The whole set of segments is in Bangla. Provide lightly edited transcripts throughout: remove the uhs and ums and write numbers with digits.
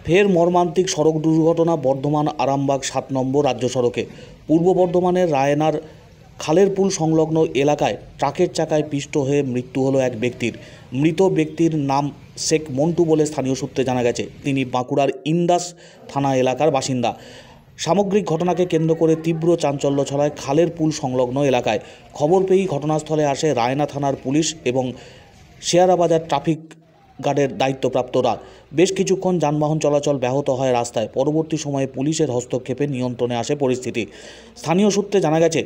ফের মর্মান্তিক সড়ক দুর্ঘটনা বর্ধমান আরামবাগ ৭ নম্বর রাজ্য সড়কে। পূর্ব বর্ধমানের রায়নার খালেরপুল সংলগ্ন এলাকায় ট্রাকের চাকায় পিষ্ট হয়ে মৃত্যু হলো এক ব্যক্তির। মৃত ব্যক্তির নাম শেখ মন্টু বলে স্থানীয় সূত্রে জানা গেছে। তিনি বাঁকুড়ার ইন্দাস থানা এলাকার বাসিন্দা। সামগ্রিক ঘটনাকে কেন্দ্র করে তীব্র চাঞ্চল্য ছড়ায় খালেরপুল সংলগ্ন এলাকায়। খবর পেয়েই ঘটনাস্থলে আসে রায়না থানার পুলিশ এবং শেয়ারাবাজার ট্রাফিক গার্ডের দায়িত্বপ্রাপ্তরা। বেশ কিছুক্ষণ যানবাহন চলাচল ব্যাহত হয় রাস্তায়। পরবর্তী সময়ে পুলিশের হস্তক্ষেপে নিয়ন্ত্রণে আসে পরিস্থিতি। স্থানীয় সূত্রে জানা গেছে,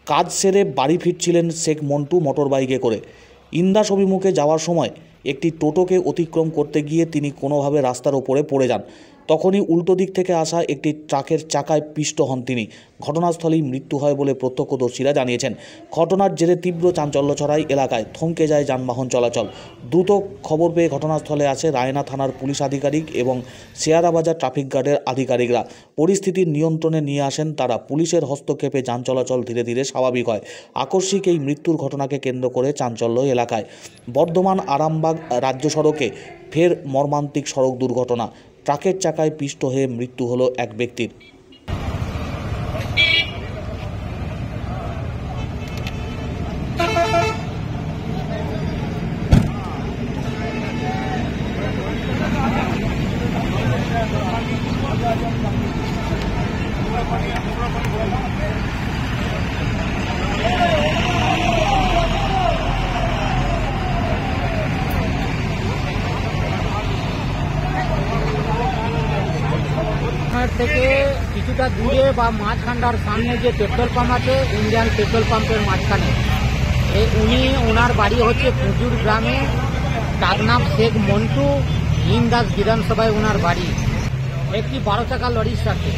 কাজ সেরে বাড়ি ফিরছিলেন শেখ মন্টু মোটরবাইকে করে। ইন্দাস অভিমুখে যাওয়ার সময় একটি টোটোকে অতিক্রম করতে গিয়ে তিনি কোনোভাবে রাস্তার ওপরে পড়ে যান। তখনই উল্টো দিক থেকে আসা একটি ট্রাকের চাকায় পিষ্ট হন তিনি। ঘটনাস্থলেই মৃত্যু হয় বলে প্রত্যক্ষদর্শীরা জানিয়েছেন। ঘটনার জেরে তীব্র চাঞ্চল্য ছড়ায় এলাকায়, থমকে যায় যানবাহন চলাচল। দ্রুত খবর পেয়ে ঘটনাস্থলে আসে রায়না থানার পুলিশ আধিকারিক এবং শেয়ারাবাজার ট্রাফিক গার্ডের আধিকারিকরা। পরিস্থিতির নিয়ন্ত্রণে নিয়ে আসেন তারা। পুলিশের হস্তক্ষেপে যান চলাচল ধীরে ধীরে স্বাভাবিক হয়। আকস্মিক এই মৃত্যুর ঘটনাকে কেন্দ্র করে চাঞ্চল্য এলাকায়। বর্ধমান আরামবাগ রাজ্য সড়কে ফের মর্মান্তিক সড়ক দুর্ঘটনা। ট্রাকের চাকায় পিষ্ট হয়ে মৃত্যু হলো এক ব্যক্তির। থেকে কিছুটা দূরে বা মাঝখানটার সামনে যে পেট্রোল পাম্প আছে, ইন্ডিয়ান পেট্রোল পাম্পের মাঝখানে, ওনার বাড়ি হচ্ছে পুজুর গ্রামে। তার নাম শেখ মন্টু, ইন্দাস বিধানসভায় ওনার বাড়ি। একটি 12 চাকা লরির সাথে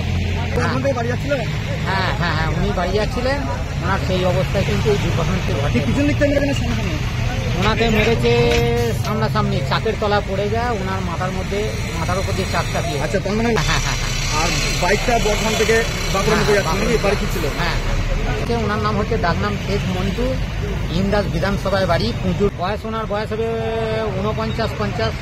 হ্যাঁ উনি বাড়ি যাচ্ছিলেন। ওনার সেই অবস্থায় কিন্তু এই দুর্ঘটনাটি ঘটে। ওনাকে মেরেছে সামনাসামনি, চাকের তলা পড়ে যায়। ওনার মাথার উপর দিয়ে চাকটা দিয়ে। আচ্ছা, তার মানে হ্যাঁ। আর বাইকটা বর্ধমান থেকে বাঁকুড়া নিয়ে যাচ্ছে, বাড়ি কি ছিল? হ্যাঁ, ওনার নাম হচ্ছে ডাকনাম শেখ মন্টু, ইন্দাস বিধানসভায় বাড়ি, পুজুর। ওনার বয়স হবে 49-50।